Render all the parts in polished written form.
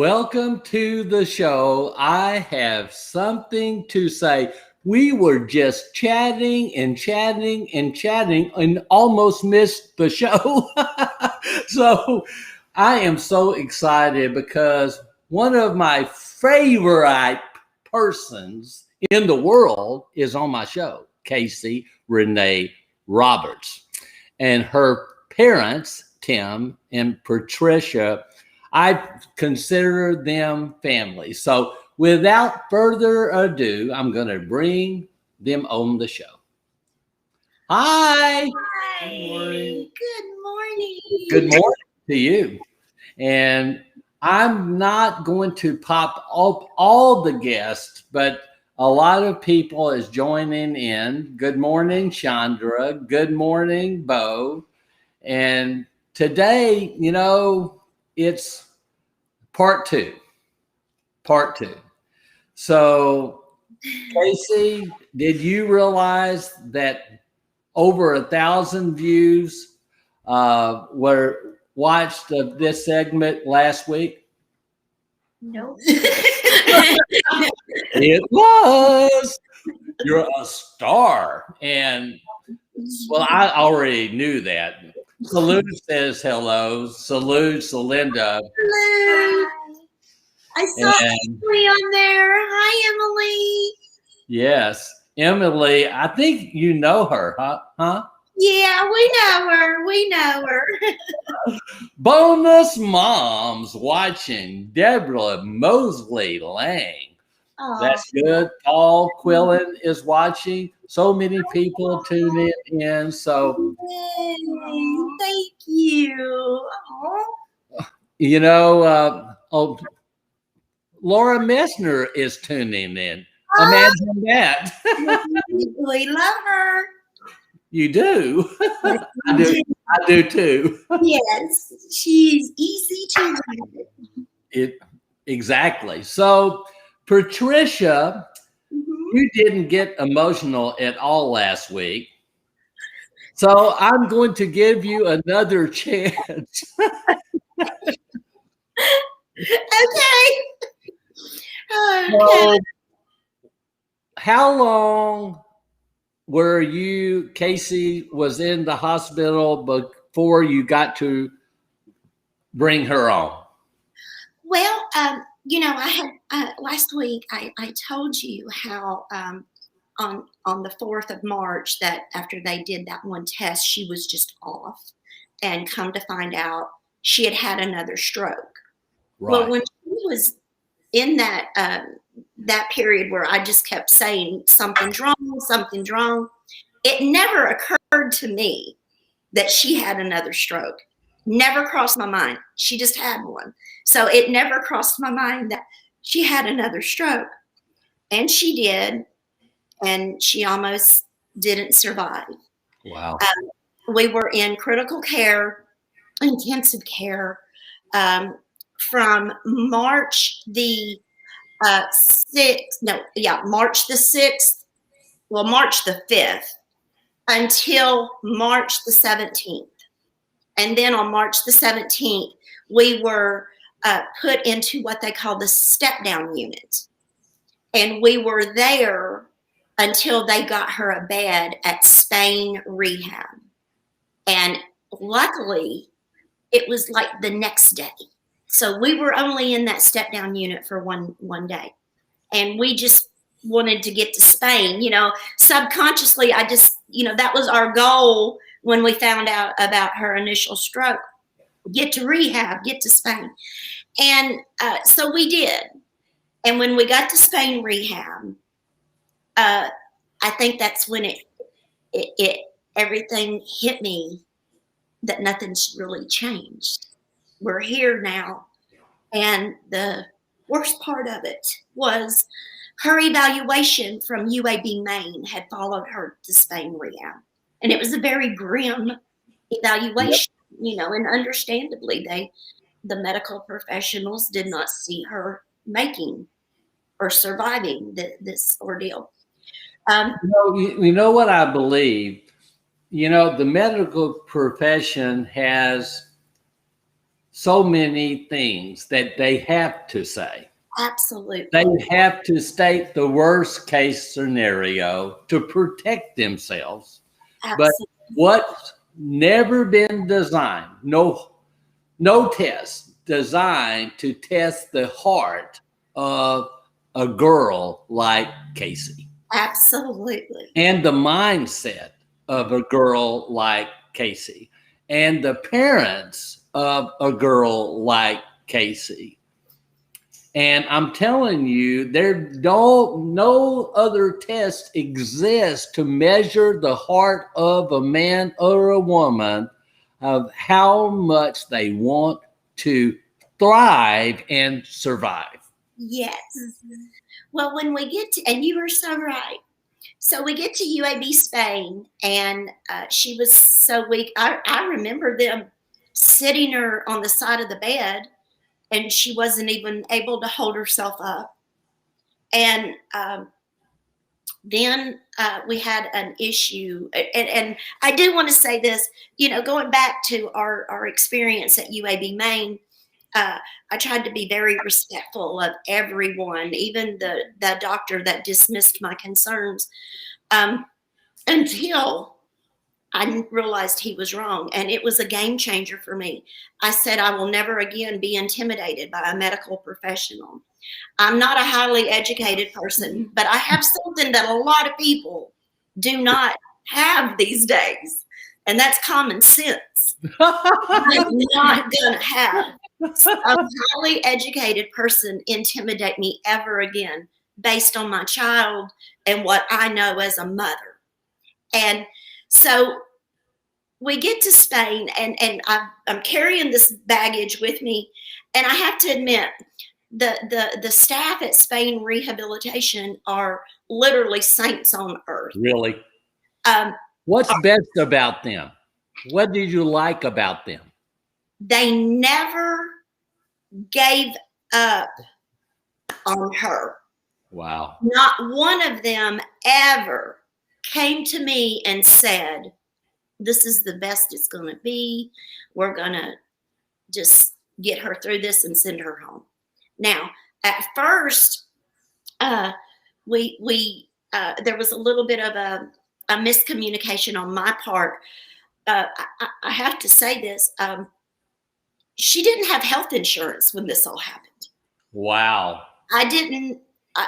Welcome to the show. I have something to say. We were just chatting and almost missed the show. So I am so excited because one of my favorite persons in the world is on my show, Casey Renee Roberts. And her parents, Tim and Patricia, I consider them family. So without further ado, I'm going to bring them on the show. Hi. Hi. Good morning. Good morning to you. And I'm not going to pop up all the guests, but a lot of people is joining in. Good morning, Chandra. Good morning, Bo. And today, it's part two. So, Casey, did you realize that over 1,000 views were watched of this segment last week? No. It was. You're a star. And, well, I already knew that. Salute says hello. Salute, Celinda. Hello. I saw Emily on there. Hi, Emily. Yes. Emily, I think you know her, huh? Yeah, we know her. Bonus moms watching. Deborah Mosley Lang. That's good. Paul Quillen is watching. So many people tuning in. So, Yay, thank you. Laura Messner is tuning in. Imagine that. We love her. You do. I do too. Yes, she's easy to read. Exactly. So, Patricia, you didn't get emotional at all last week. So I'm going to give you another chance. Okay. So, how long were you, Casey, was in the hospital before you got to bring her on? Well, I had last week I told you how on the 4th of March that after they did that one test, she was just off, and come to find out she had had another stroke. Right. Well, when she was in that period where I just kept saying something's wrong, it never occurred to me that she had another stroke. Never crossed my mind. She just had one. So it never crossed my mind that she had another stroke. And she did. And she almost didn't survive. Wow. We were in critical care, intensive care, from March the 5th until March the 17th. And then on March the 17th, we were put into what they call the step-down unit. And we were there until they got her a bed at Spain Rehab. And luckily, it was like the next day. So we were only in that step-down unit for one day. And we just wanted to get to Spain. Subconsciously, that was our goal when we found out about her initial stroke. Get to rehab, get to Spain. And so we did. And when we got to Spain Rehab, I think that's when it everything hit me that nothing's really changed. We're here now. And the worst part of it was her evaluation from UAB Maine had followed her to Spain Rehab. And it was a very grim evaluation, and understandably, the medical professionals did not see her making or surviving this ordeal. You know what I believe? The medical profession has so many things that they have to say. Absolutely. They have to state the worst case scenario to protect themselves. But Absolutely. what's never been designed, no test designed to test the heart of a girl like Casey Absolutely. and the mindset of a girl like Casey and the parents of a girl like Casey. And I'm telling you, no other test exists to measure the heart of a man or a woman of how much they want to thrive and survive. Yes. Well, when we get to, and you are so right. So we get to UAB Spain, and she was so weak. I remember them sitting her on the side of the bed, and she wasn't even able to hold herself up. And then we had an issue, and I do want to say this, going back to our experience at UAB Maine, I tried to be very respectful of everyone, even the doctor that dismissed my concerns, until I realized he was wrong. And it was a game changer for me. I said, I will never again be intimidated by a medical professional. I'm not a highly educated person, but I have something that a lot of people do not have these days, and that's common sense. I'm not going to have a highly educated person intimidate me ever again based on my child and what I know as a mother. And so we get to Spain, and I'm carrying this baggage with me, and I have to admit, the staff at Spain Rehabilitation are literally saints on earth. Really? What's best about them? What did you like about them? They never gave up on her. Wow. Not one of them ever came to me and said, this is the best it's going to be. We're going to just get her through this and send her home. Now, at first, there was a little bit of a miscommunication on my part. I have to say this. She didn't have health insurance when this all happened. Wow. I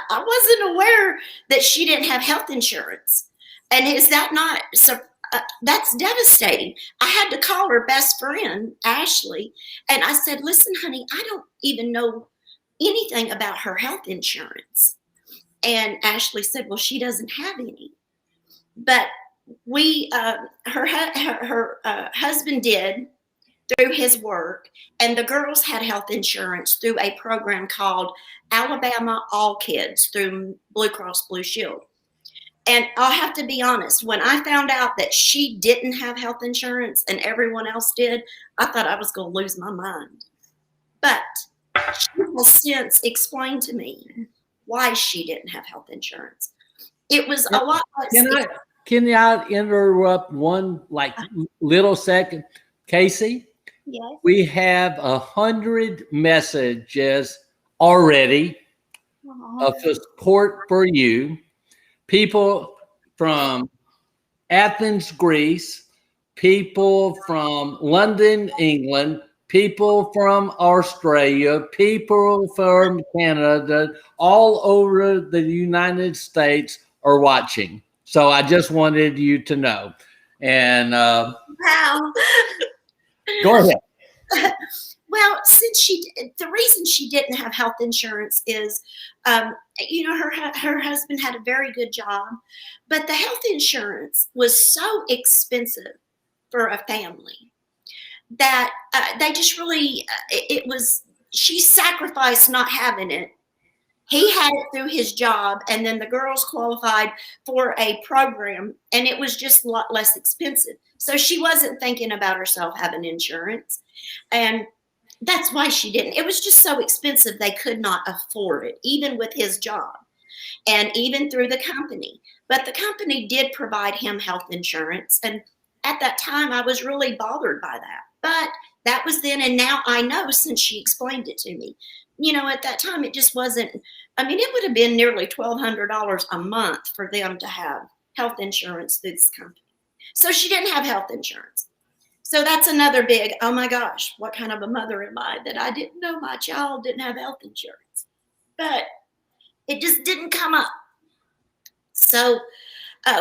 wasn't aware that she didn't have health insurance. And is that not, so that's devastating. I had to call her best friend, Ashley, and I said, listen, honey, I don't even know anything about her health insurance. And Ashley said, well, she doesn't have any. But her husband did through his work, and the girls had health insurance through a program called Alabama All Kids through Blue Cross Blue Shield. And I'll have to be honest, when I found out that she didn't have health insurance and everyone else did, I thought I was going to lose my mind. But she has since explained to me why she didn't have health insurance. It was a lot like... Can I interrupt one little second? Casey? Yes. We have 100 messages already of support for you. People from Athens, Greece, people from London, England, people from Australia, people from Canada, all over the United States are watching. So I just wanted you to know. And wow. Go ahead. Well, the reason she didn't have health insurance is, her husband had a very good job, but the health insurance was so expensive for a family that they just really, she sacrificed not having it. He had it through his job, and then the girls qualified for a program, and it was just a lot less expensive. So she wasn't thinking about herself having insurance, and that's why she didn't. It was just so expensive they could not afford it, even with his job and even through the company. But the company did provide him health insurance, and at that time I was really bothered by that. But That was then, and now I know since she explained it to me. You know, at that time, it just wasn't, I mean, it would have been nearly $1,200 a month for them to have health insurance through this company. So she didn't have health insurance. So that's another big, oh my gosh, what kind of a mother am I that I didn't know my child didn't have health insurance? But it just didn't come up. So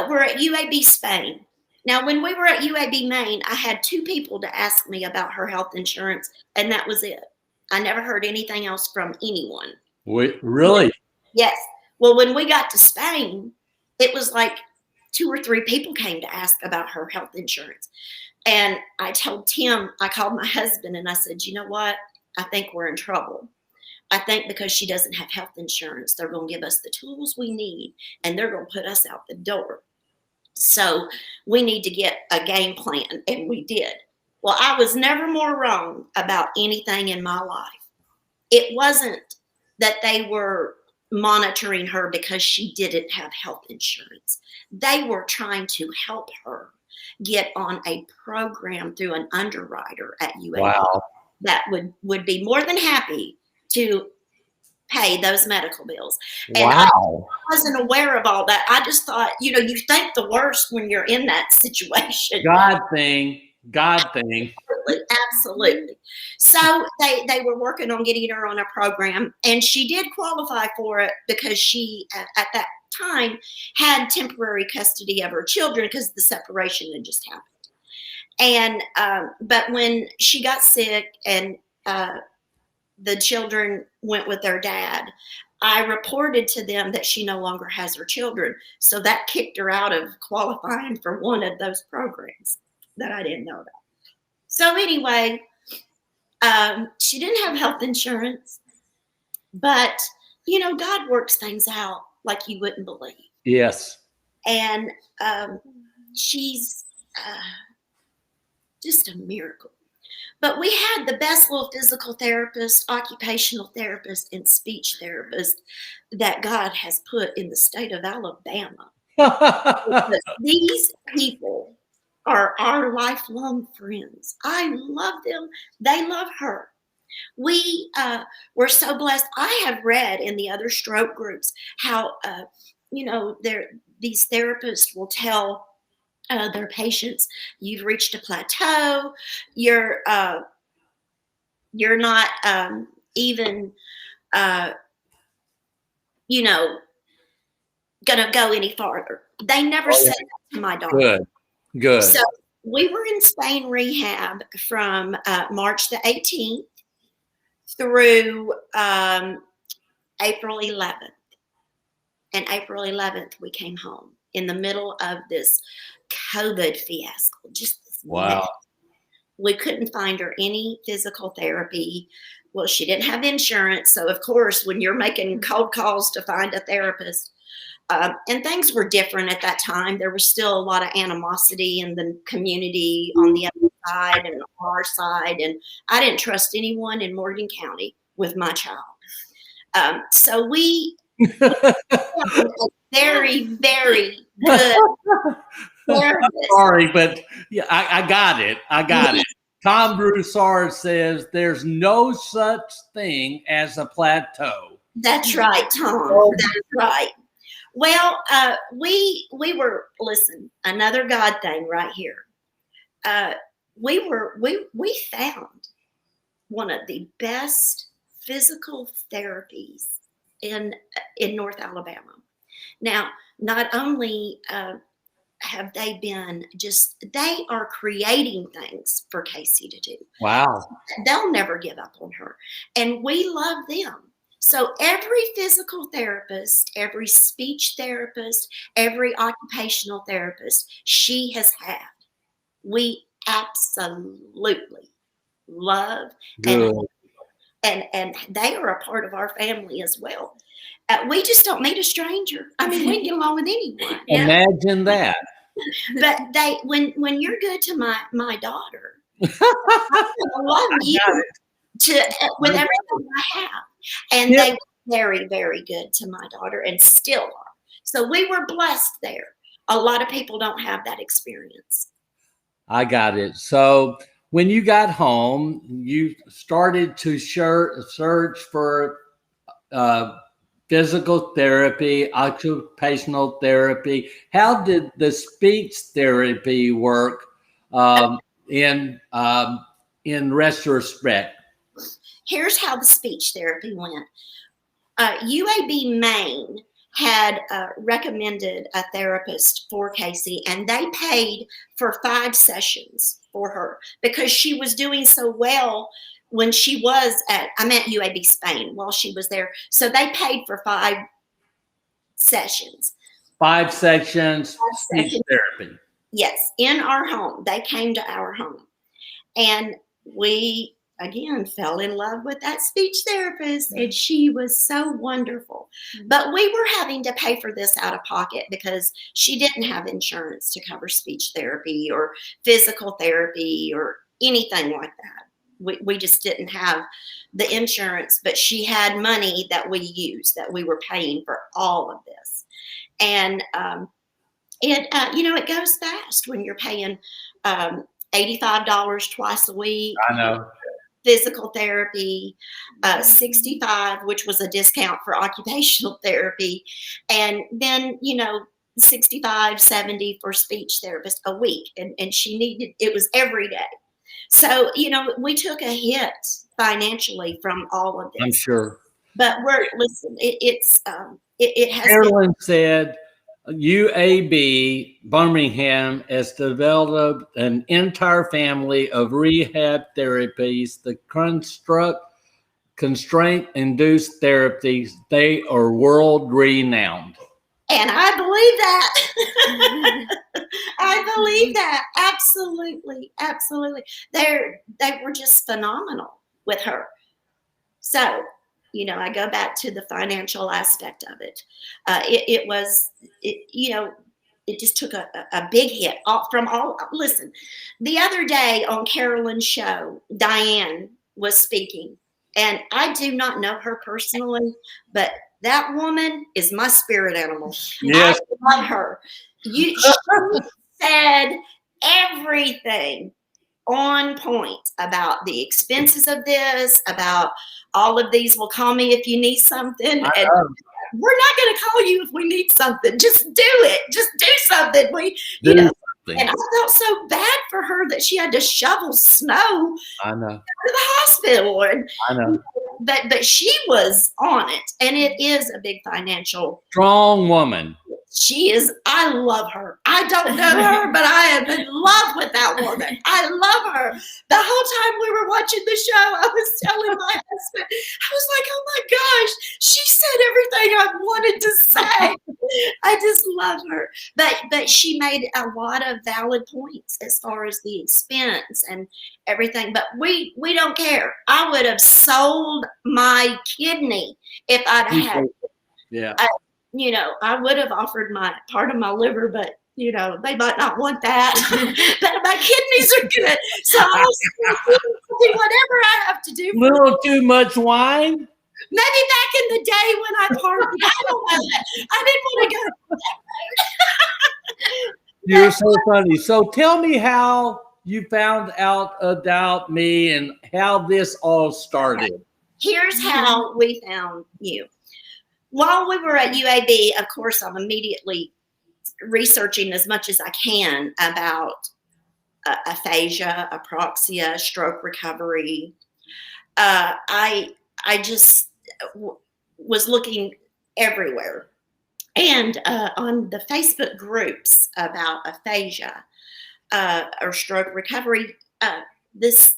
we're at UAB Spain. Now, when we were at UAB Maine, I had 2 people to ask me about her health insurance, and that was it. I never heard anything else from anyone. Wait, really? Yes. Well, when we got to Spain, it was like 2 or 3 people came to ask about her health insurance. And I told Tim, I called my husband and I said, you know what? I think we're in trouble. I think because she doesn't have health insurance, they're going to give us the tools we need and they're going to put us out the door. So we need to get a game plan. And we did. Well, I was never more wrong about anything in my life. It wasn't that they were monitoring her because she didn't have health insurance. They were trying to help her get on a program through an underwriter at UAB. Wow. That would be more than happy to pay those medical bills. And Wow. I wasn't aware of all that. I just thought, you know, you think the worst when you're in that situation. God thing. Absolutely. So they were working on getting her on a program, and she did qualify for it because she, at that time, had temporary custody of her children because the separation had just happened. And but when she got sick and the children went with their dad, I reported to them that she no longer has her children. So that kicked her out of qualifying for one of those programs that I didn't know about. So anyway, she didn't have health insurance, but, you know, God works things out like you wouldn't believe. Yes. And she's just a miracle. But we had the best little physical therapist, occupational therapist, and speech therapist that God has put in the state of Alabama. These people are our lifelong friends. I love them. They love her. We were so blessed. I have read in the other stroke groups how, you know, these therapists will tell their patients, you've reached a plateau. You're not even, you know, going to go any farther. They never said that to my daughter. Good. So we were in Spain rehab from March the 18th through April 11th. And April 11th, we came home in the middle of this COVID fiasco. Just this mess. We couldn't find her any physical therapy. Well, she didn't have insurance. So, of course, when you're making cold calls to find a therapist, and things were different at that time. There was still a lot of animosity in the community on the other side and on our side. And I didn't trust anyone in Morgan County with my child. So we very, very good therapist. Sorry, but yeah, I got it. Tom Broussard says there's no such thing as a plateau. That's right, Tom. That's right. Well, we were, listen, another God thing right here. We found one of the best physical therapies in North Alabama. Now, not only have they been they are creating things for Casey to do. Wow. They'll never give up on her. And we love them. So every physical therapist, every speech therapist, every occupational therapist she has had, we absolutely love. And they are a part of our family as well. We just don't meet a stranger. I mean, we can get along with anyone. Imagine that. But when you're good to my daughter, I love you with everything I have. And they were very, very good to my daughter and still are. So we were blessed there. A lot of people don't have that experience. I got it. So when you got home, you started to search for physical therapy, occupational therapy. How did the speech therapy work in retrospect? Here's how the speech therapy went. UAB Maine had recommended a therapist for Casey, and they paid for 5 sessions for her because she was doing so well when she was I'm at UAB Spain while she was there. So they paid for 5 sessions. 5 sessions, speech therapy. Yes, in our home. They came to our home. And we, again, fell in love with that speech therapist, and she was so wonderful. But we were having to pay for this out of pocket because she didn't have insurance to cover speech therapy or physical therapy or anything like that. We just didn't have the insurance, but she had money that we used, that we were paying for all of this. And it goes fast when you're paying $85 twice a week. I know. Physical therapy, $65, which was a discount for occupational therapy, and then $65, $70 for speech therapist a week, and she needed it was every day. So we took a hit financially from all of this. I'm sure. But listen, it has. Carolyn said UAB Birmingham has developed an entire family of rehab therapies. The constraint-induced therapies, they are world renowned. And I believe that. I believe that. Absolutely. Absolutely. They were just phenomenal with her. So, I go back to the financial aspect of it. It just took a big hit from all. Listen, the other day on Carolyn's show, Diane was speaking, and I do not know her personally, but that woman is my spirit animal. Yes. I love her. She said everything on point about the expenses of this, about all of these. Well, call me if you need something. And we're not going to call you if we need something. Just do it. Just do something. And I felt so bad for her that she had to shovel snow I know. to the hospital. And, I know. But she was on it, and it is a big financial. Strong woman. She is. I love her. I don't know her, but I am in love with that woman. I love her. The whole time we were watching the show, I was telling my husband, I was like, oh my gosh, she said everything I wanted to say. I just love her. But she made a lot of valid points as far as the expense and everything. But we don't care. I would have sold my kidney if I'd had. Yeah. I would have offered my part of my liver, but they might not want that. But my kidneys are good, so I'll do whatever I have to do. Little too much wine. Maybe back in the day when I partied, I don't know. I didn't want to go. You're so funny. So tell me how you found out about me and how this all started. Here's how we found you. While we were at UAB, of course, I'm immediately researching as much as I can about aphasia, apraxia, stroke recovery. I just was looking everywhere. And on the Facebook groups about aphasia or stroke recovery, this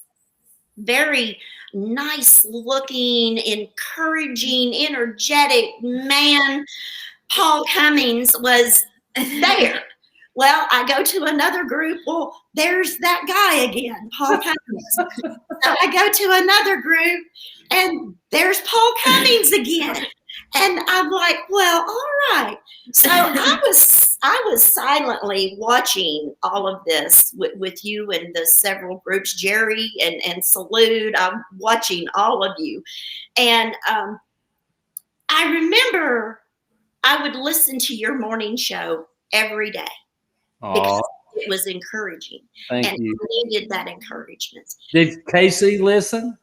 very nice looking, encouraging, energetic man, Paul Cummings, was there. Well, I go to another group. Well, there's that guy again, Paul Cummings. So I go to another group, and there's Paul Cummings again. And I'm like, well, all right. So I was silently watching all of this with you and the several groups, Jerry and Salute. I'm watching all of you. And I remember I would listen to your morning show every day. Because it was encouraging. Thank and you. I needed that encouragement. Did Casey listen?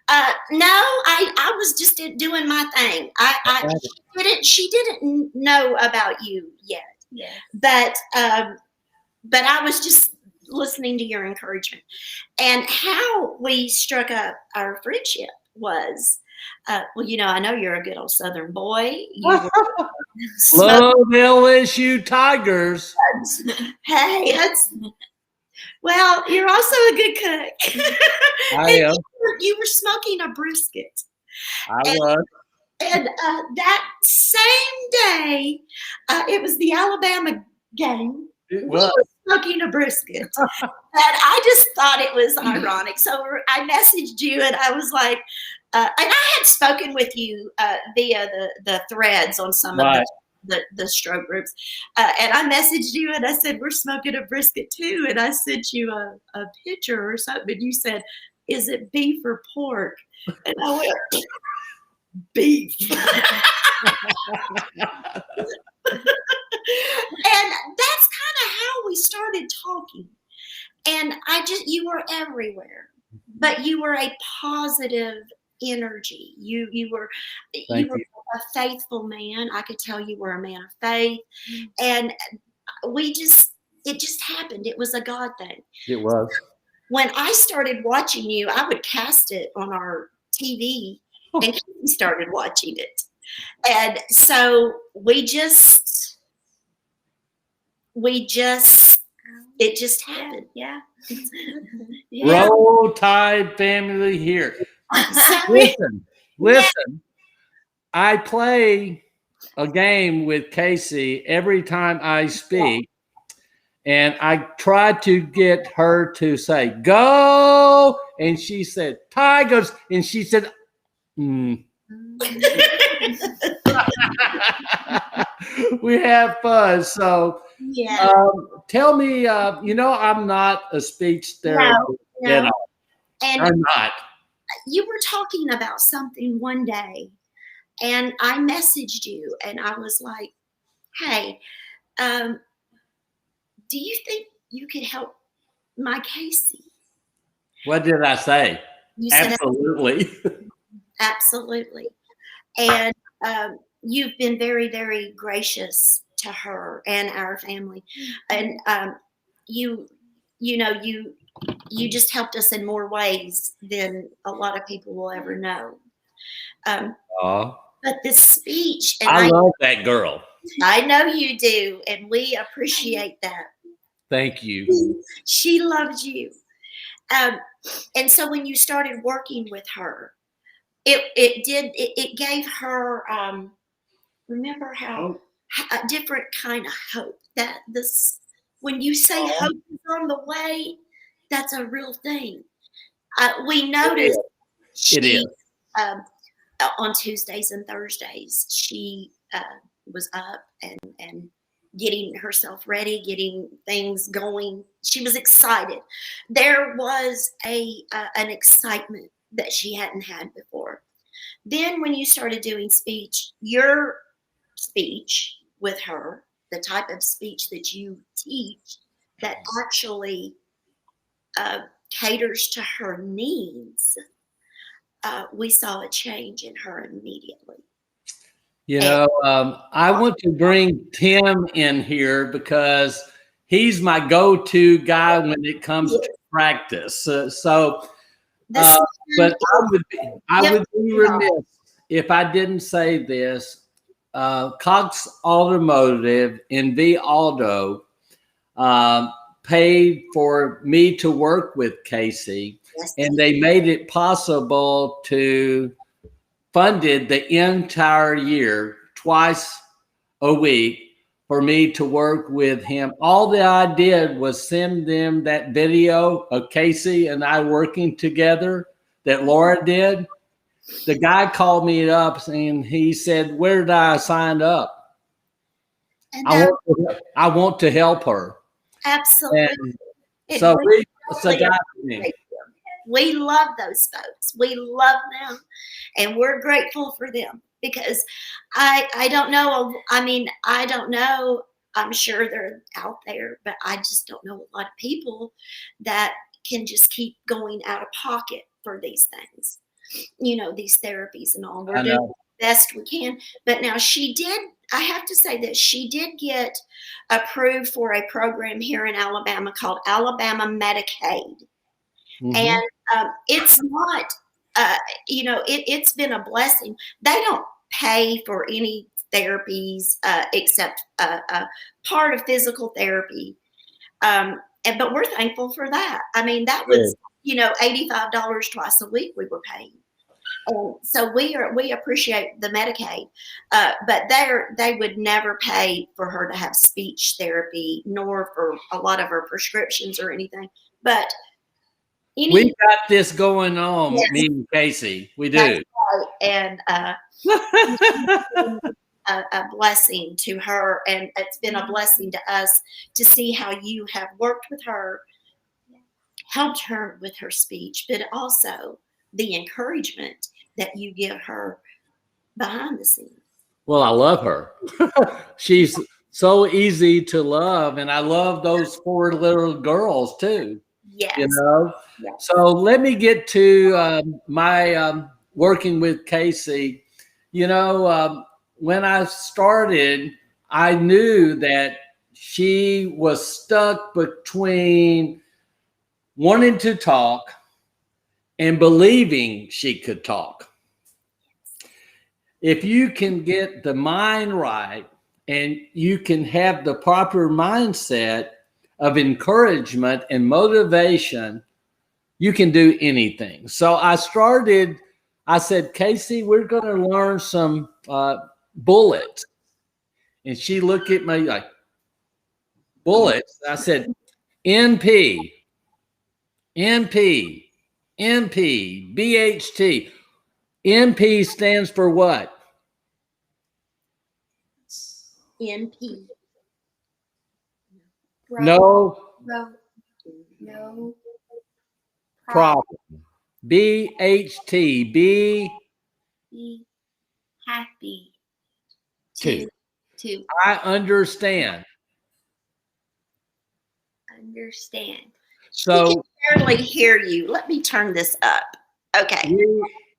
No, I was just doing my thing. She didn't know about you yet. Yes. But I was just listening to your encouragement. And how we struck up our friendship was, well, you know, I know you're a good old Southern boy. You were Love LSU Tigers. Hey, well, you're also a good cook. I am. You were smoking a brisket. I was. And that same day, it was the Alabama game. It We was. were smoking a brisket. And I just thought it was ironic. So I messaged you and I was like, and I had spoken with you via the threads on some of the stroke groups. And I messaged you and I said, we're smoking a brisket too. And I sent you a picture or something. And you said, is it beef or pork? And I went, beef. And that's kind of how we started talking. And you were everywhere, but you were a positive energy. You were a faithful man. I could tell you were a man of faith. And it just happened. It was a God thing. It was. When I started watching you, I would cast it on our TV and he started watching it. And so it just happened. Yeah. Yeah. Roll Tide family here. Listen. I play a game with Casey every time I speak, and I tried to get her to say go, and she said Tigers, and she said, We have fun. So tell me, I'm not a speech therapist at all. And I'm not. You were talking about something one day, and I messaged you, and I was like, hey, do you think you could help my Casey? What did I say? You said absolutely. Absolutely. And you've been very, very gracious to her and our family. And you just helped us in more ways than a lot of people will ever know. But this speech, and I love that girl. I know you do, and we appreciate that. Thank you. She loves you. And so when you started working with her, it gave her, remember how a different kind of hope, that when you say hope is on the way, that's a real thing. We noticed she, on Tuesdays and Thursdays, she was up and getting herself ready, getting things going. She was excited. There was an excitement that she hadn't had before. Then when you started doing speech, your speech with her, the type of speech that you teach that actually caters to her needs, we saw a change in her immediately. I want to bring Tim in here because he's my go-to guy when it comes to practice. But I would be remiss if I didn't say this. Cox Automotive in V Auto paid for me to work with Casey, and they made it possible to funded the entire year, twice a week, for me to work with him. All that I did was send them that video of Casey and I working together that Laura did. The guy called me up and he said, where did I sign up? I want to help her. Absolutely. We love those folks. We love them, and we're grateful for them because I don't know. I mean, I don't know I'm sure they're out there, but I just don't know a lot of people that can just keep going out of pocket for these things, these therapies and all. We're I doing know. the best we can. But now I have to say that she did get approved for a program here in Alabama called Alabama Medicaid. Mm-hmm. And it's not, it's been a blessing. They don't pay for any therapies except part of physical therapy. But we're thankful for that. I mean, that was, $85 twice a week we were paying. So we appreciate the Medicaid, but they would never pay for her to have speech therapy, nor for a lot of her prescriptions or anything. But We got this going on, Yes. me and Casey. We That's do. right. And a blessing to her, and it's been a blessing to us to see how you have worked with her, helped her with her speech, but also the encouragement that you give her behind the scenes. Well, I love her. She's so easy to love, and I love those 4 little girls too. Yes. Yes. So let me get to my working with Casey. When I started, I knew that she was stuck between wanting to talk and believing she could talk. If you can get the mind right and you can have the proper mindset of encouragement and motivation, you can do anything. So I said, Casey, we're going to learn some bullets. And she looked at me like, bullets? I said, NP, NP, NP, BHT. NP stands for what? NP. No problem. BHT. Be happy to I understand. understand. So we can barely hear you. Let me turn this up. Okay.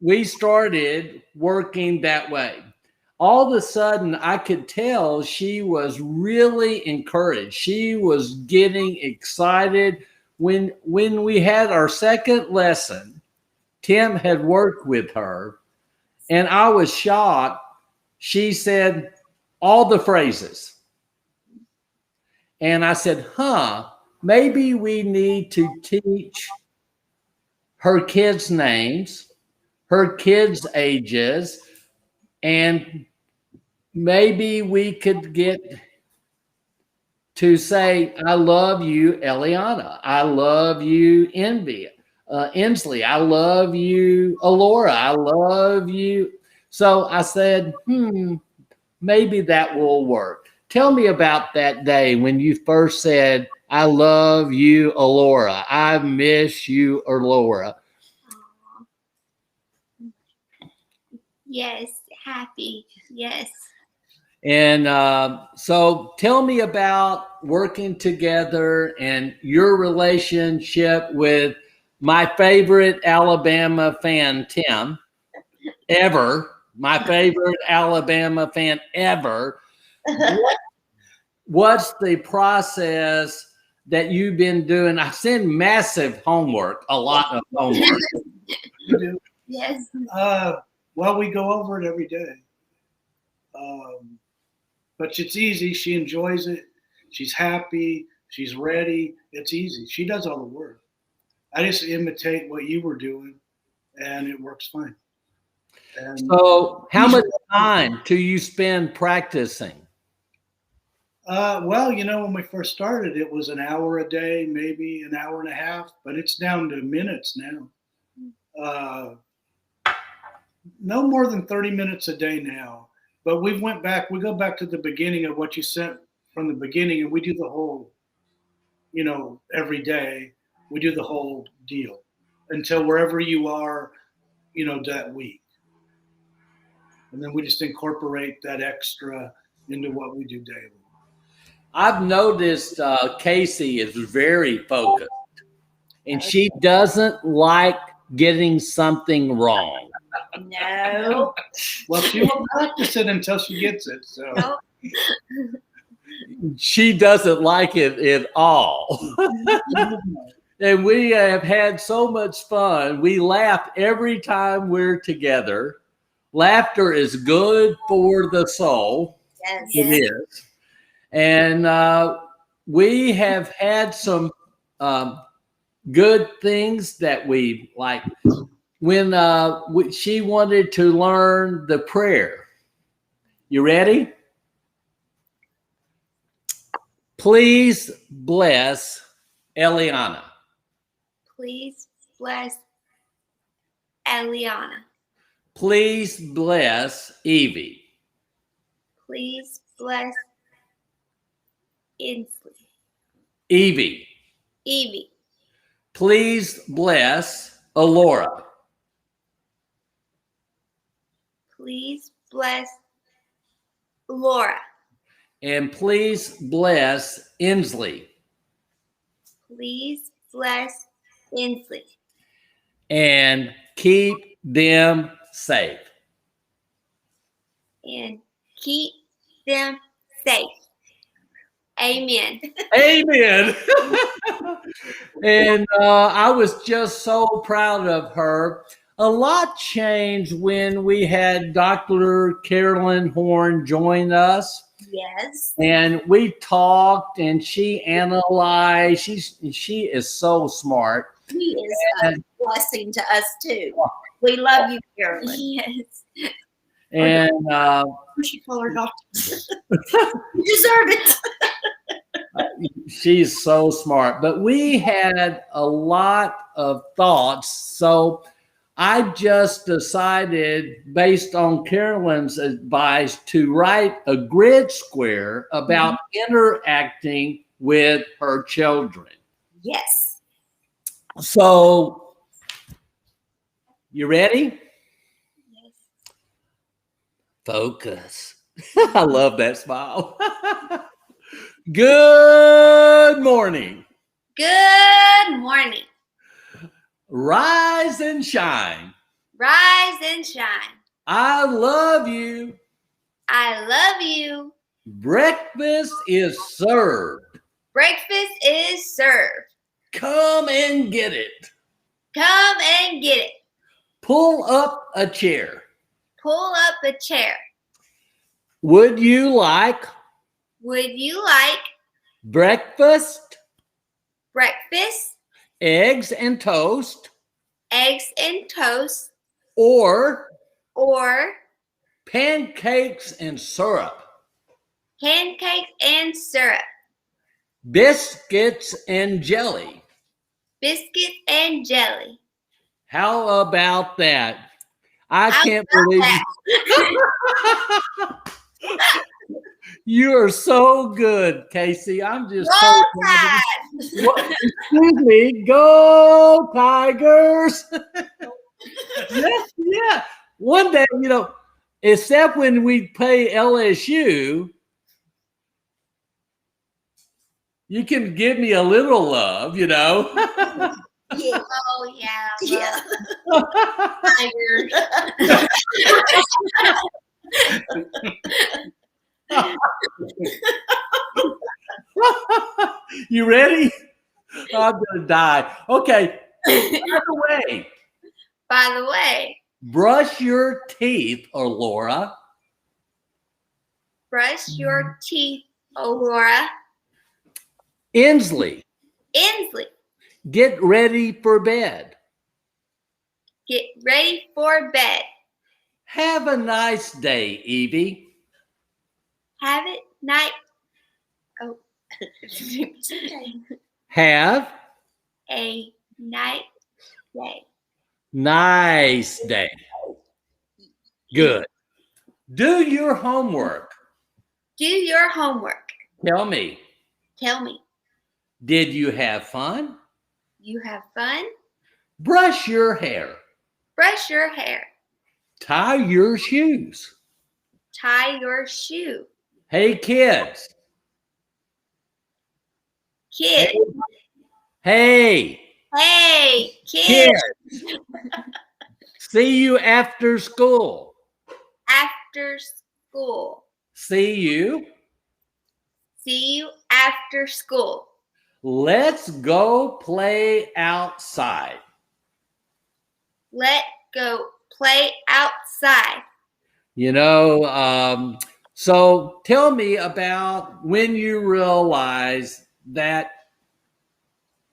We started working that way. All of a sudden, I could tell she was really encouraged. She was getting excited. When we had our second lesson, Tim had worked with her, and I was shocked. She said all the phrases. And I said, maybe we need to teach her kids' names, her kids' ages, and maybe we could get to say, I love you, Eliana. I love you, Inslee. I love you, Alora. I love you. So I said, maybe that will work. Tell me about that day when you first said, I love you, Alora. I miss you, Alora. Yes, happy. Yes. And so tell me about working together and your relationship with my favorite Alabama fan, Tim, ever. My favorite Alabama fan ever. What's the process that you've been doing? I send massive homework, a lot of homework. You do? Yes. Well, we go over it every day. But it's easy. She enjoys it. She's happy. She's ready. It's easy. She does all the work. I just imitate what you were doing, and it works fine. And so how much time do you spend practicing? Well, when we first started, it was an hour a day, maybe an hour and a half, but it's down to minutes now. No more than 30 minutes a day now. But we go back to the beginning of what you sent from the beginning, and we do the whole, every day, we do the whole deal until wherever you are, that week. And then we just incorporate that extra into what we do daily. I've noticed Casey is very focused, and she doesn't like getting something wrong. No. Well, she won't practice it until she gets it. So Nope. She doesn't like it at all. And we have had so much fun. We laugh every time we're together. Laughter is good for the soul. Yes. It is. And we have had some good things that we like. When she wanted to learn the prayer. You ready? Please bless Eliana. Please bless Eliana. Please bless Evie. Please bless Inslee. Evie. Evie. Please bless Alora. Please bless Laura. And please bless Inslee. Please bless Inslee. And keep them safe. And keep them safe. Amen. Amen. And I was just so proud of her. A lot changed when we had Dr. Carolyn Horn join us. Yes. And we talked and she analyzed. She is so smart. He is a blessing to us too. We love you, Carolyn. Yes. And We should call her doctor. You deserve it. she's so smart. But we had a lot of thoughts. So I just decided, based on Carolyn's advice, to write a grid square about interacting with her children. Yes. So, you ready? Yes. Focus. I love that smile. Good morning. Good morning. Rise and shine. Rise and shine. I love you. I love you. Breakfast is served. Breakfast is served. Come and get it. Come and get it. Pull up a chair. Pull up a chair. Would you like Would you like breakfast, breakfast, eggs and toast, eggs and toast, or or pancakes and syrup, pancakes and syrup, biscuits and jelly? biscuits and jelly? How about that? I How can't about believe that? you are so good, Casey. I'm just so Roll proud Tide. of you. Excuse me. Go Tigers. Yes, yeah. One day, except when we play LSU, you can give me a little love, Yeah. Oh yeah. Yeah. Tired. You ready? I'm gonna die. Okay. By By the way, brush your teeth, Laura. brush your teeth, Aurora. Inslee, Inslee, get ready for bed. get ready for bed. Have a nice day, Evie. Have it night. Oh, it's okay. Have A night day. nice day. Good. Do your homework. Do your homework. Tell me, Tell me, did you have fun? you have fun? Brush your hair. Brush your hair. Tie your shoes. Tie your shoe. Hey, kids, Kids. Hey, Hey, kids. kids. See you after school. After school. See you. See you after school. Let's go play outside. Let's go play outside. So tell me about when you realized that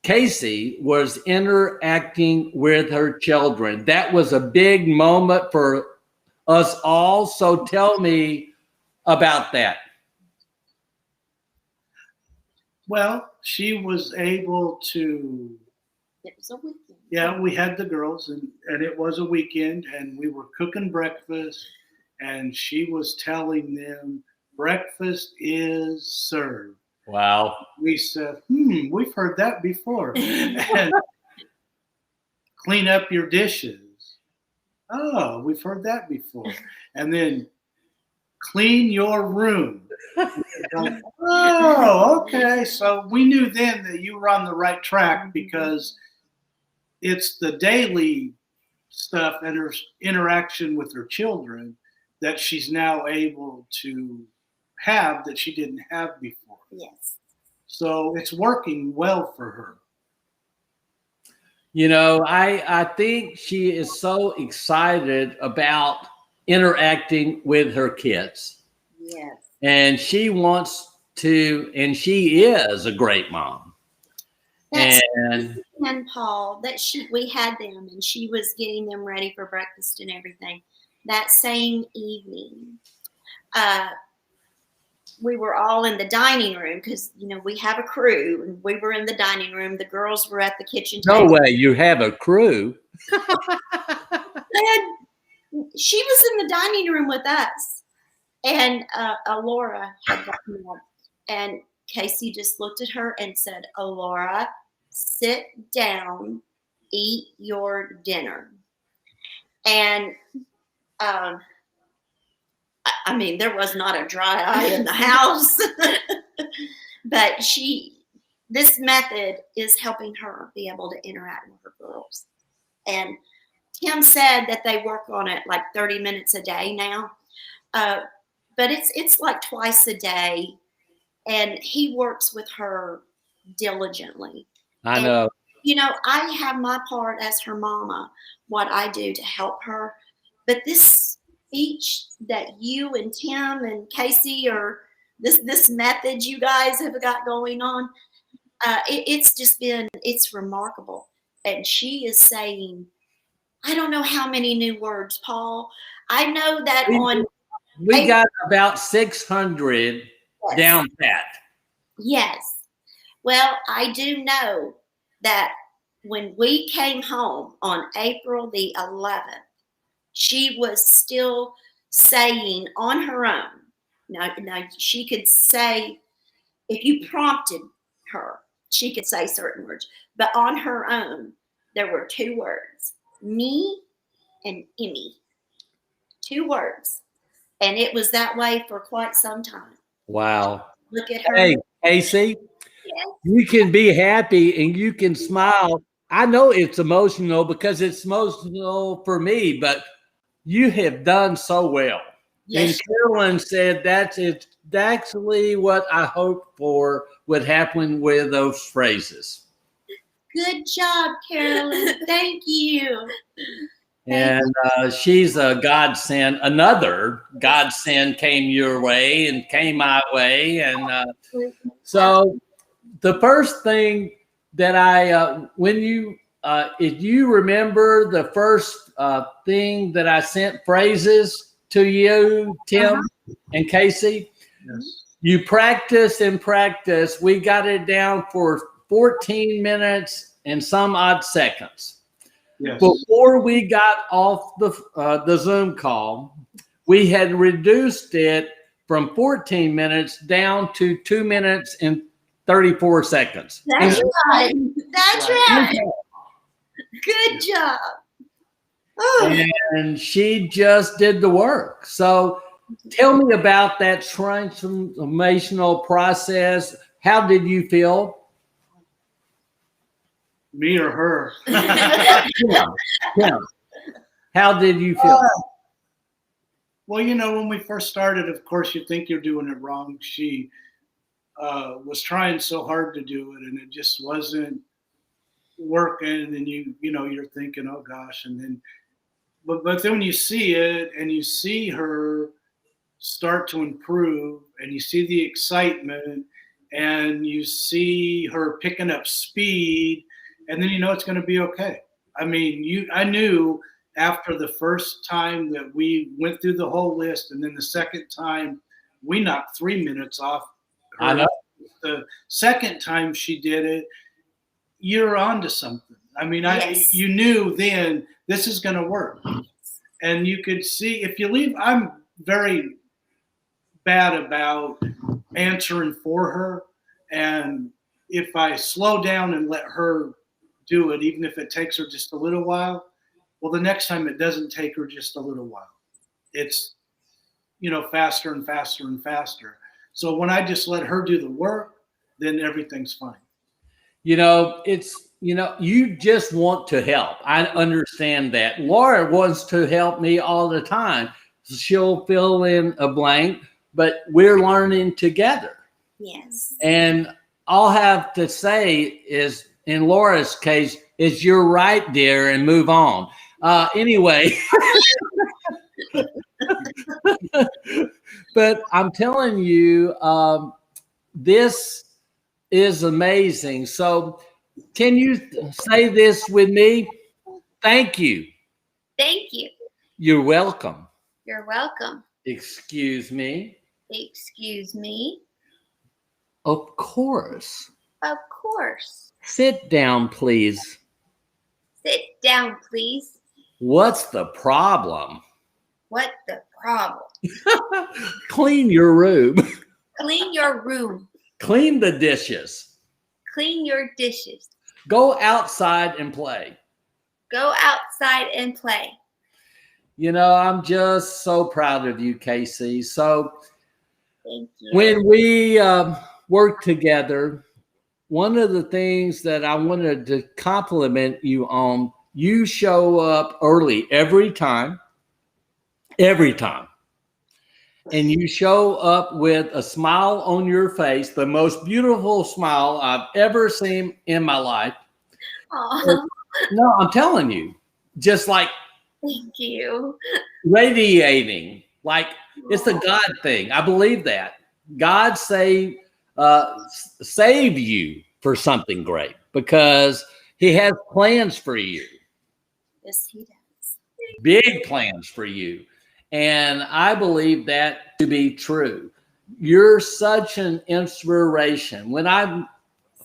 Casey was interacting with her children. That was a big moment for us all. So tell me about that. Well, she was able to. It was a weekend. Yeah, we had the girls, and it was a weekend, and we were cooking breakfast, and she was telling them breakfast is served. Wow. We said, we've heard that before. And clean up your dishes. Oh, we've heard that before. And then clean your room. Oh, okay. So we knew then that you were on the right track, because it's the daily stuff and her interaction with her children that she's now able to have that she didn't have before. Yes. So it's working well for her. I think she is so excited about interacting with her kids. Yes. And she wants to, and she is a great mom. That's And Paul, we had them, and she was getting them ready for breakfast and everything. That same evening, we were all in the dining room because, we have a crew, and we were in the dining room. The girls were at the kitchen table. No way, you have a crew. And she was in the dining room with us, and Alora had gotten up, and Casey just looked at her and said, "Alora, sit down, eat your dinner." And there was not a dry eye in the house. But this method is helping her be able to interact with her girls. And Tim said that they work on it like 30 minutes a day now. But it's like twice a day. And he works with her diligently. I know. I have my part as her mama, what I do to help her. But this speech that you and Tim and Casey, or this method you guys have got going on, it's remarkable. And she is saying, I don't know how many new words, Paul. I know that we got about 600 down pat. Yes. Well, I do know that when we came home on April the 11th, she was still saying on her own. Now she could say, if you prompted her, she could say certain words. But on her own, there were 2 words, me and Emmy. 2 words. And it was that way for quite some time. Wow. Look at her. Hey, Casey, Yes. you can be happy and you can smile. I know it's emotional because it's emotional for me, but you have done so well. Yes. And Carolyn said that's actually what I hoped for would happen with those phrases. Good job, Carolyn. Thank you. And she's a godsend. Another godsend came your way and came my way. And so the first thing that if you remember the first thing that I sent phrases to you, Tim and Casey, yes. You practice and practice. We got it down for 14 minutes and some odd seconds. Yes. Before we got off the Zoom call, we had reduced it from 14 minutes down to 2 minutes and 34 seconds. That's right. That's right. Good job. Oh. And she just did the work. So tell me about that transformational process. How did you feel? Me or her? Yeah. How did you feel? Well, when we first started, of course, you think you're doing it wrong. She was trying so hard to do it, and it just wasn't working. And you're thinking, oh gosh. And then, but then when you see it, and you see her start to improve, and you see the excitement, and you see her picking up speed, and then it's going to be okay. I mean, I knew after the first time that we went through the whole list, and then the second time we knocked 3 minutes off her. I know. The second time she did it, you're on to something. I mean, Yes. you knew then this is going to work. And you could see if you leave, I'm very bad about answering for her. And if I slow down and let her do it, even if it takes her just a little while, well, the next time it doesn't take her just a little while. It's, faster and faster and faster. So when I just let her do the work, then everything's fine. You just want to help. I understand that. Laura wants to help me all the time. She'll fill in a blank, but we're learning together. Yes. And all I have to say is, in Laura's case, is you're right, dear, and move on. Anyway, but I'm telling you, this is amazing. So can you say this with me? Thank you. Thank you. You're welcome. You're welcome. Excuse me. Excuse me. Of course. Of course. Sit down, please. Sit down, please. What's the problem? What the problem? Clean your room. Clean your room. Clean the dishes. Clean your dishes. Go outside and play. Go outside and play. I'm just so proud of you, Casey. So thank you. When we work together, one of the things that I wanted to compliment you on, you show up early every time. And you show up with a smile on your face, the most beautiful smile I've ever seen in my life. Aww. No, I'm telling you, just like thank you. Radiating, like it's a God thing. I believe that God save you for something great because He has plans for you. Yes, He does. Big plans for you. And I believe that to be true. You're such an inspiration. When I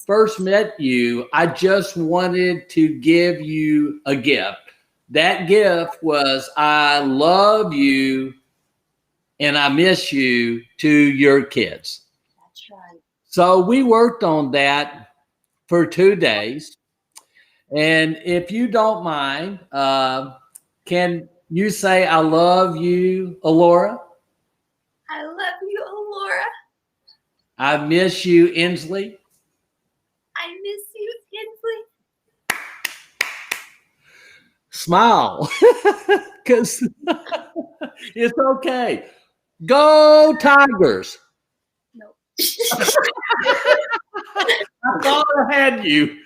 first met you, I just wanted to give you a gift. That gift was, I love you and I miss you to your kids. That's right. So we worked on that for 2 days. And if you don't mind, can you say, I love you, Alora? I love you, Alora. I miss you, Inslee. I miss you, Inslee. Smile, because it's okay. Go Tigers. No. I thought I had you.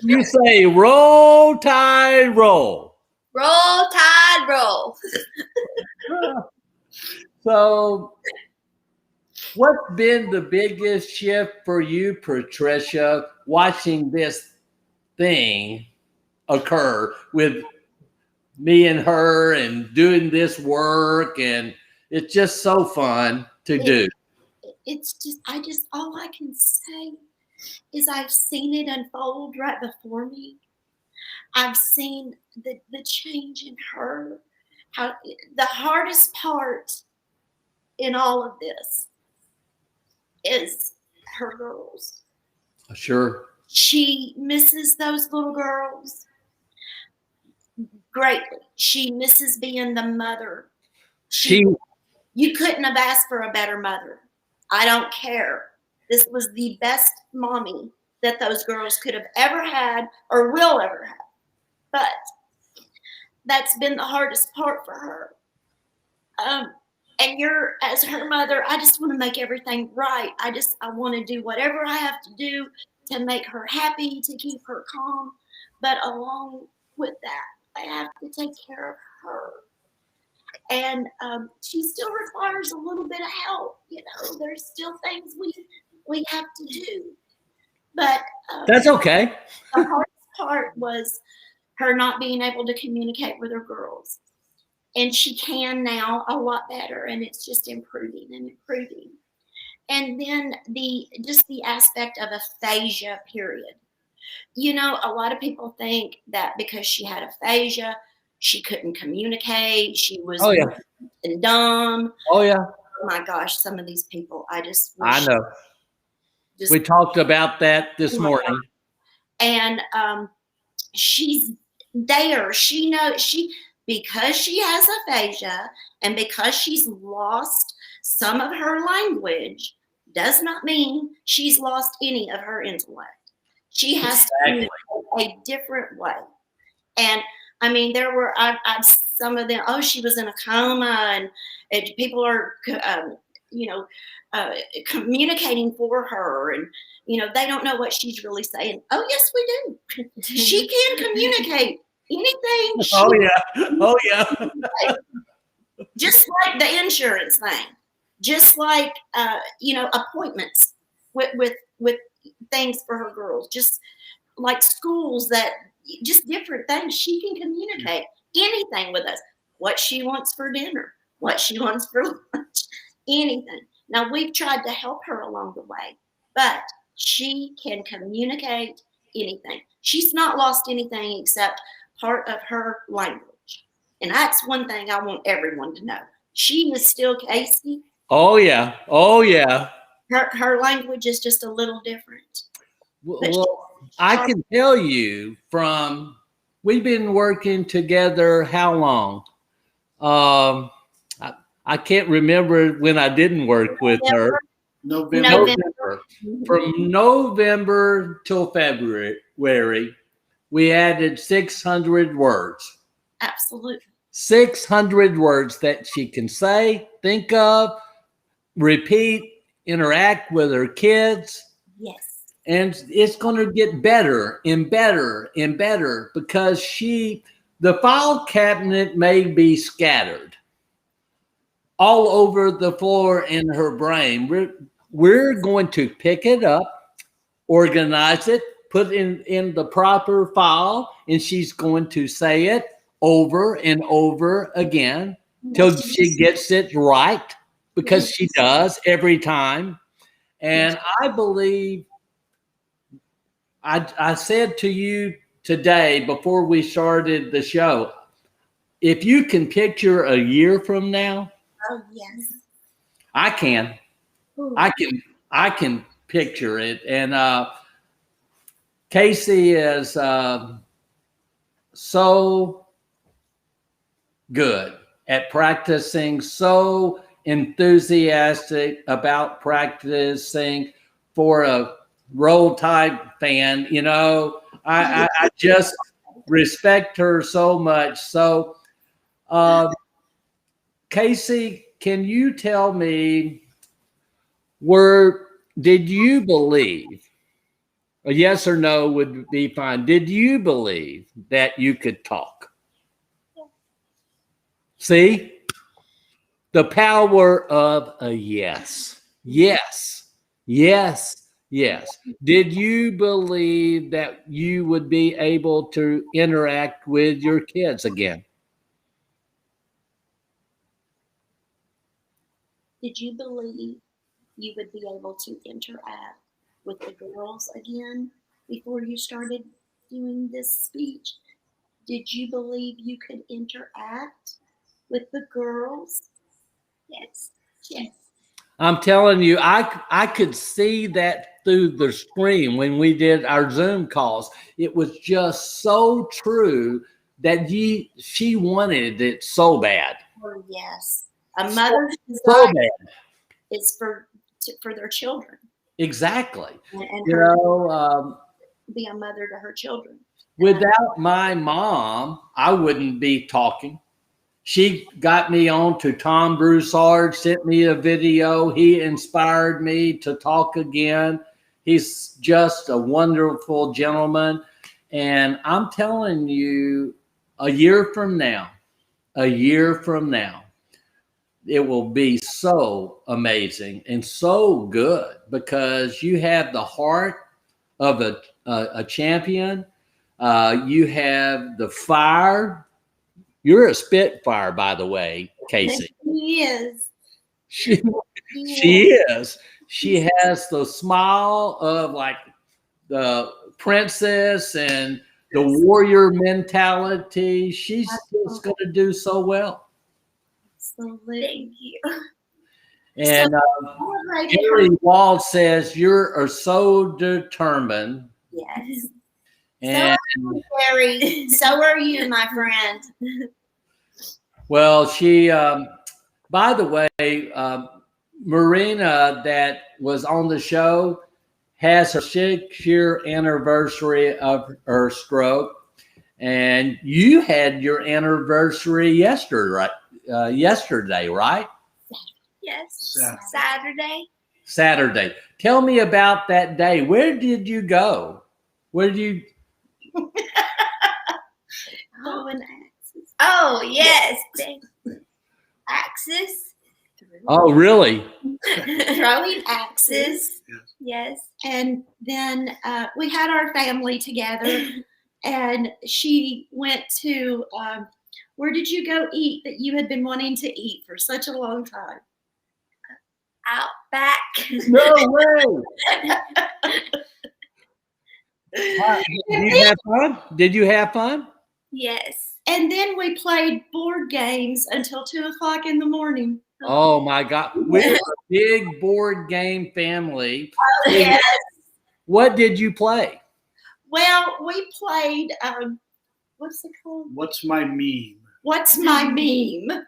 You say, roll, tide, roll. Roll, Tide, roll. So, what's been the biggest shift for you, Patricia, watching this thing occur with me and her and doing this work? And it's just so fun to do. It's just, all I can say is I've seen it unfold right before me. I've seen the change in her. How the hardest part in all of this is her girls. Sure. She misses those little girls greatly. She misses being the mother. You couldn't have asked for a better mother. I don't care. This was the best mommy that those girls could have ever had or will ever have. But that's been the hardest part for her. And as her mother, I just want to make everything right. I want to do whatever I have to do to make her happy, to keep her calm. But along with that, I have to take care of her. And she still requires a little bit of help. There's still things we have to do. But that's okay. The hardest part was her not being able to communicate with her girls. And she can now a lot better, and it's just improving and improving. And then the aspect of aphasia, period. A lot of people think that because she had aphasia, she couldn't communicate. She was and dumb. Oh, yeah. Oh, my gosh, some of these people, I just wish. I know. We talked about that this morning. And she's there. She knows because she has aphasia and because she's lost some of her language does not mean she's lost any of her intellect. She has to communicate a different way. And I mean, there were some of them, she was in a coma, and people are, communicating for her, and, they don't know what she's really saying. Oh, yes, we do. She can communicate anything. Oh, yeah. Just like the insurance thing, just like, appointments with things for her girls, just like schools, just different things. She can communicate anything with us, what she wants for dinner, what she wants for lunch, anything. Now, we've tried to help her along the way, but she can communicate anything. She's not lost anything except part of her language. And that's one thing I want everyone to know. She is still Casey. Oh, yeah. Oh, yeah. Her language is just a little different. Well, I can tell you we've been working together how long? I can't remember when I didn't work with her. November. From November till February, we added 600 words. Absolutely. 600 words that she can say, think of, repeat, interact with her kids. Yes. And it's going to get better and better and better because the file cabinet may be scattered all over the floor in her brain. We're going to pick it up, organize it, put it in the proper file, and she's going to say it over and over again till she gets it right, because she does every time. And I believe I said to you today before we started the show, if you can picture a year from now, oh yes, I can. Ooh. I can picture it. And Casey is so good at practicing, so enthusiastic about practicing. For a Roll Tide fan, I just respect her so much. So, Casey, can you tell me, did you believe, a yes or no would be fine, did you believe that you could talk? See? The power of a yes. Yes. Yes. Yes. Did you believe that you would be able to interact with your kids again? Did you believe you would be able to interact with the girls again before you started doing this speech? Did you believe you could interact with the girls? Yes. Yes. I'm telling you, I could see that through the screen when we did our Zoom calls. It was just so true that she wanted it so bad. Oh, yes. A mother's so bad. is for their children. Exactly. and You her know, be a mother to her children. without my mom, I wouldn't be talking. She got me on to Tom Broussard, sent me a video. He inspired me to talk again. He's just a wonderful gentleman. And I'm telling you, a year from now, it will be so amazing and so good because you have the heart of a champion. You have the fire. You're a spitfire, by the way, Casey. He is. She is. She has the smile of like the princess and the warrior mentality. She's just going to do so well. Absolutely. Thank you. And Gary Wald says you're so determined. Yes. And so Gary, so are you, my friend. Well, she, by the way, Marina, that was on the show, has her 6-year anniversary of her stroke, and you had your anniversary yesterday, right? Yes, Saturday. Saturday. Tell me about that day. Where did you go? Where did you? Oh, yes. Axes. Oh, really? Throwing axes. Yes. And then we had our family together, and she went to, where did you go eat that you had been wanting to eat for such a long time? Out back. No way. Did you have fun? Did you have fun? Yes. And then we played board games until 2:00 in the morning. Oh my God. We're a big board game family. Oh, yes. What did you play? Well, we played, what's it called? What's my meme? What's my meme?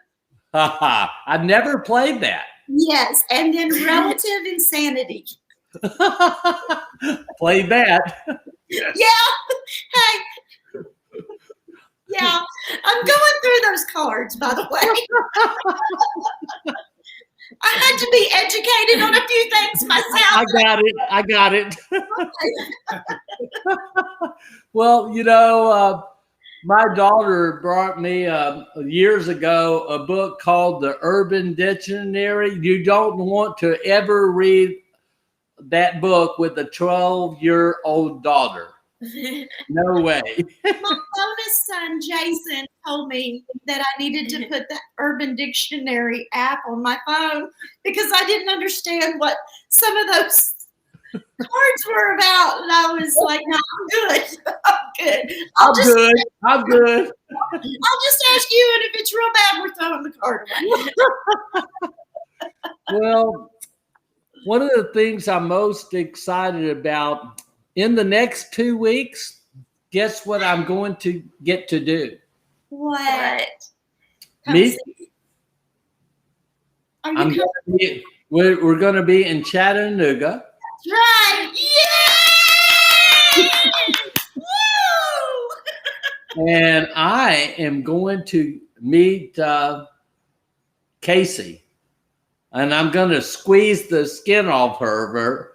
I've never played that. Yes. And then relative insanity. Played that. Yes. Yeah. Hey. Yeah, I'm going through those cards, by the way. I had to be educated on a few things myself. I got it. Well, you know, my daughter brought me years ago a book called The Urban Dictionary. You don't want to ever read that book with a 12-year-old daughter. No way. My bonus son, Jason, told me that I needed to put the Urban Dictionary app on my phone because I didn't understand what some of those cards were about. And I was like, no, I'm good. I'm good. I'm good. I'll just ask you, and if it's real bad, we're throwing the card away. Well, one of the things I'm most excited about in the next 2 weeks, guess what I'm going to get to do? What? Me? We're going to be in Chattanooga. That's right. Yay! Woo! And I am going to meet Casey. And I'm going to squeeze the skin off her.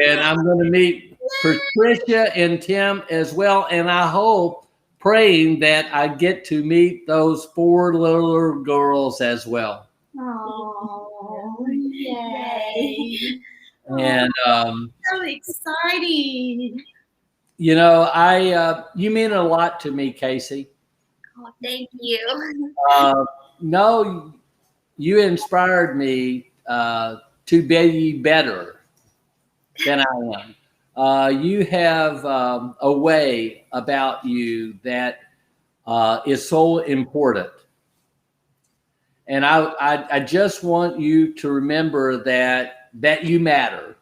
And I'm going to meet Patricia and Tim as well. And I hope, praying that I get to meet those 4 little girls as well. Oh, yay. And so exciting. You know, you mean a lot to me, Casey. Oh, thank you. No, you inspired me to be better than I am. You have a way about you that is so important. And I just want you to remember that you matter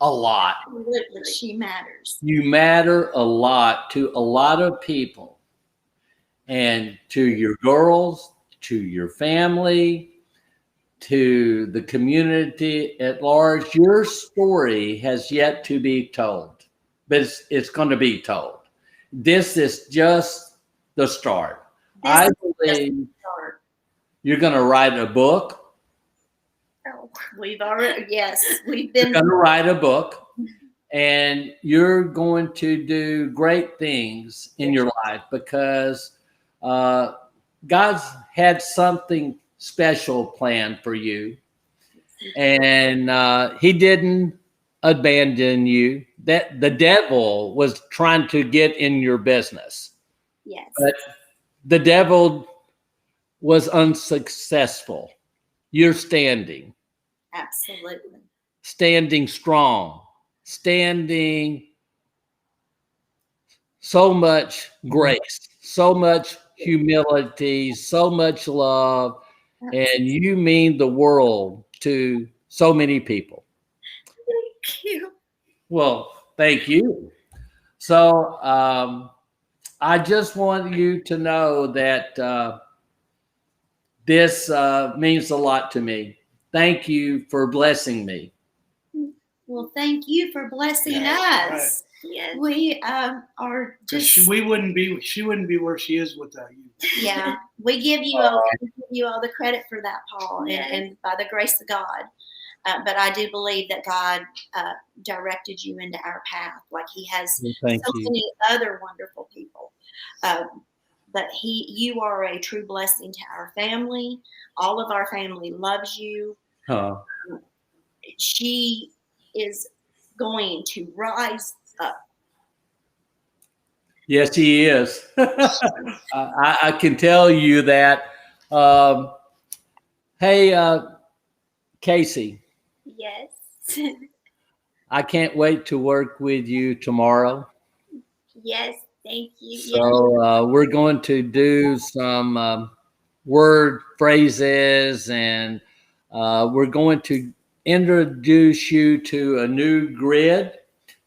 a lot. Absolutely, she matters. You matter a lot to a lot of people, and to your girls, to your family, to the community at large. Your story has yet to be told, but it's going to be told. This is just the start. I believe you're going to write a book. Oh, we've already, yes, we've You're been. going to write a book, and you're going to do great things in your life because God's had something special planned for you, and He didn't abandon you. That the devil was trying to get in your business, Yes. but the devil was unsuccessful. You're standing strong, standing so much grace, so much humility, so much love, and you mean the world to so many people. Thank you. Well, thank you. So I just want you to know that this means a lot to me. Thank you for blessing me. Well, thank you for blessing us. Right. Yes. We are just. She wouldn't be where she is without you. Yeah, we give you all the credit for that, Paul, and by the grace of God. But I do believe that God directed you into our path, like He has many other wonderful people. But you are a true blessing to our family. All of our family loves you. She is going to rise up. Yes, he is. I can tell you that. Hey, Casey. Yes. I can't wait to work with you tomorrow. Yes, thank you. So we're going to do some word phrases, and we're going to introduce you to a new grid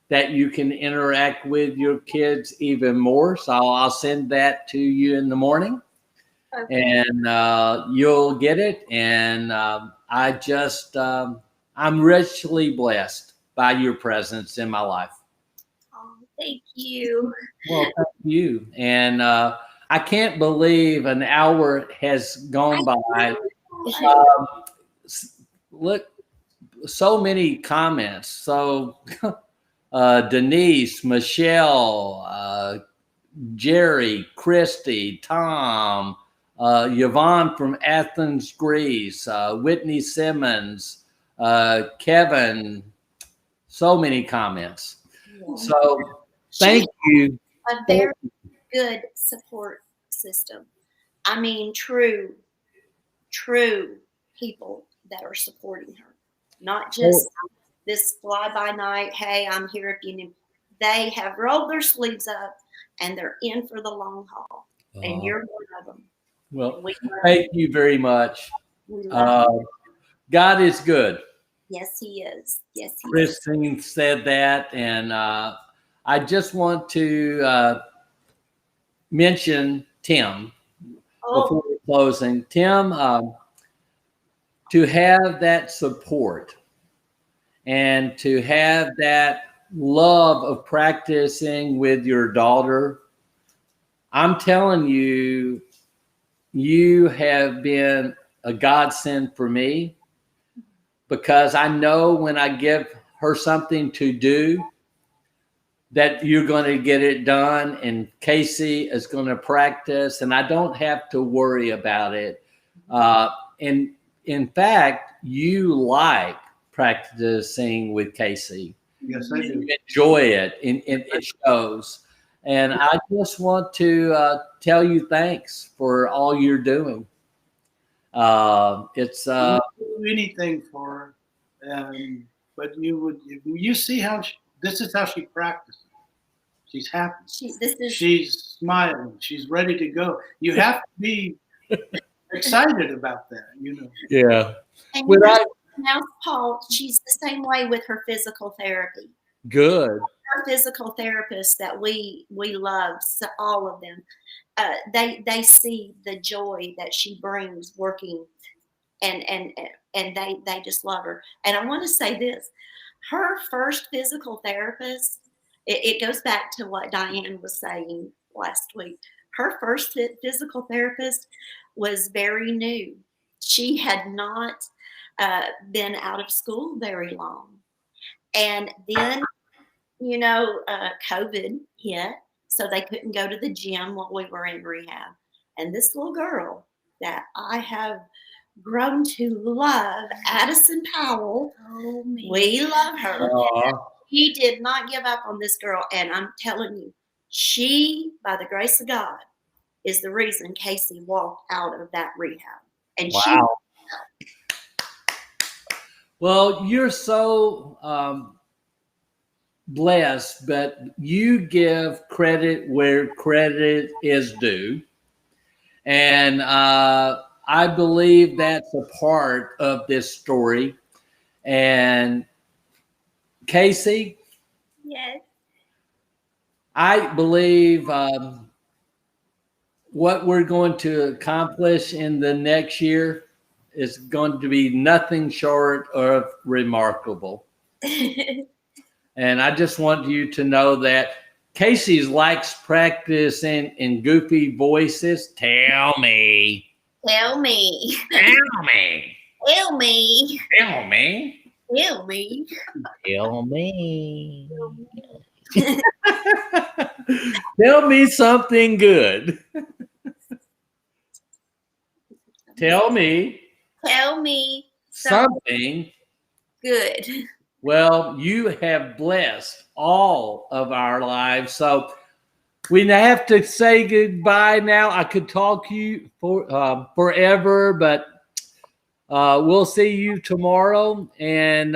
that you can interact with your kids even more. So I'll send that to you in the morning. Okay. And you'll get it. And I'm richly blessed by your presence in my life. Oh, thank you. Well, thank you. And I can't believe an hour has gone by. Look, so many comments. So Denise, Michelle, Jerry, Christy, Tom, Yvonne from Athens, Greece, Whitney Simmons, Kevin, so many comments. Yeah. So thank you. A very good support system. I mean, true people that are supporting her, not just this fly by night. Hey, I'm here if you need. They have rolled their sleeves up and they're in for the long haul. And you're one of them. Well, thank you very much. God is good. Yes, He is. Yes, He Christine said that, and I just want to mention Tim before we're closing. Tim, to have that support and to have that love of practicing with your daughter, I'm telling you, you have been a godsend for me, because I know when I give her something to do that you're going to get it done, and Casey is going to practice, and I don't have to worry about it. And in fact, you like practicing with Casey. Yes, I do. You enjoy it, and it shows. And I just want to tell you thanks for all you're doing. It's do anything for her, but you see how this is how she practices. She's happy. She's smiling. She's ready to go. You have to be excited about that, you know. Yeah. And now, Paul, she's the same way with her physical therapy. Good. Her physical therapists that we love, so all of them, they see the joy that she brings working and they just love her. And I want to say this: her first physical therapist. It goes back to what Diane was saying last week. Her first physical therapist was very new. She had not been out of school very long. And then, COVID hit, so they couldn't go to the gym while we were in rehab. And this little girl that I have grown to love, Addison Powell, we love her. He did not give up on this girl. And I'm telling you, she, by the grace of God, is the reason Casey walked out of that rehab. And wow. Well, you're so blessed, but you give credit where credit is due. And I believe that's a part of this story. And Casey? Yes. I believe what we're going to accomplish in the next year is going to be nothing short of remarkable. And I just want you to know that Casey likes practicing in goofy voices. Tell me. Tell me. Tell me. Tell me. Tell me. Tell me. Tell me. Tell me something good. Tell me. Tell me something good. Well, you have blessed all of our lives. So we have to say goodbye now. I could talk to you forever, but we'll see you tomorrow. And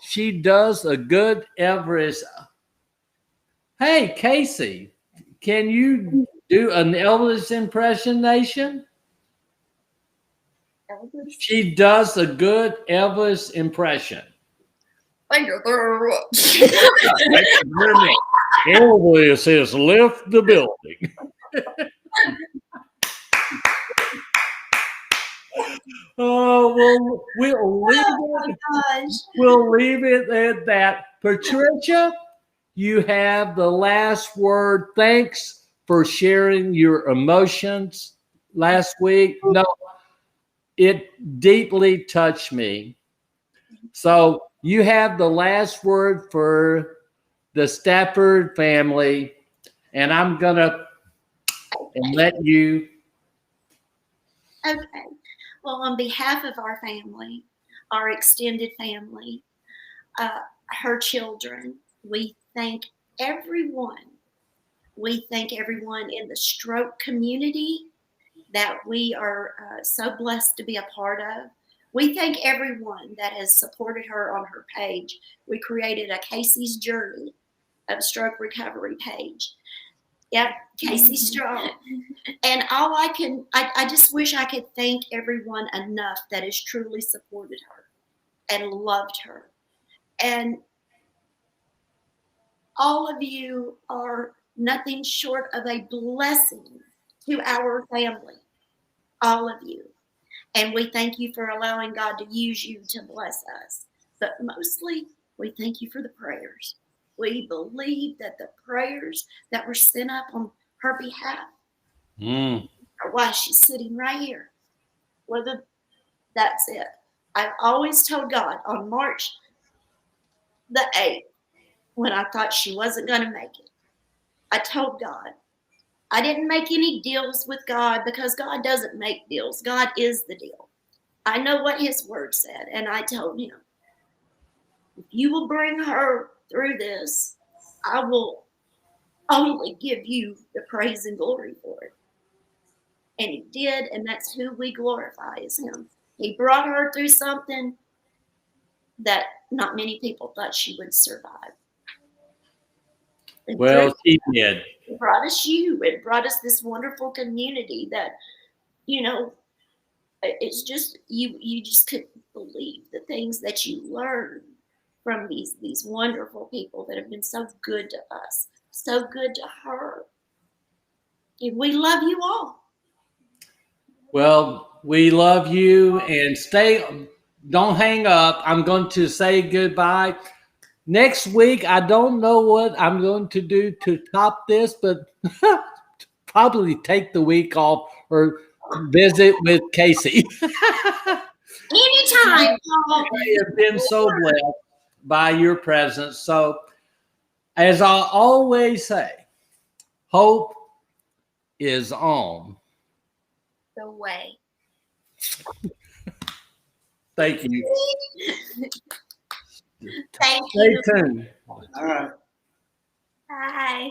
she does a good Everest. Hey, Casey, can you do an Elvis impersonation? Elvis? She does a good Elvis impression. Thank you very much. Elvis has left the building. Well, we'll leave it at that. Patricia, you have the last word. Thanks for sharing your emotions last week. No, it deeply touched me. So you have the last word for the Stafford family, and I'm going to let you. Okay. Well, on behalf of our family, our extended family, her children, we thank everyone. We thank everyone in the stroke community that we are so blessed to be a part of. We thank everyone that has supported her on her page. We created a Casey's Journey of Stroke Recovery page. Yep, Casey Strong. And I just wish I could thank everyone enough that has truly supported her and loved her. And all of you are nothing short of a blessing to our family, all of you. And we thank you for allowing God to use you to bless us. But mostly, we thank you for the prayers. We believe that the prayers that were sent up on her behalf are why she's sitting right here. That's it. I've always told God on March the 8th, when I thought she wasn't going to make it, I told God, I didn't make any deals with God because God doesn't make deals. God is the deal. I know what his word said, and I told him, if you will bring her through this, I will only give you the praise and glory for it. And he did, and that's who we glorify, is him. He brought her through something that not many people thought she would survive. And well, she did. It brought us you. It brought us this wonderful community that, it's just, you just couldn't believe the things that you learn from these wonderful people that have been so good to us, so good to her. And we love you all. Well, we love you, and don't hang up. I'm going to say goodbye. Next week, I don't know what I'm going to do to top this, but probably take the week off or visit with Casey. Anytime. I have been so blessed by your presence. So, as I always say, hope is on The way. Thank you. Thank Stay you. tuned. All right. Bye.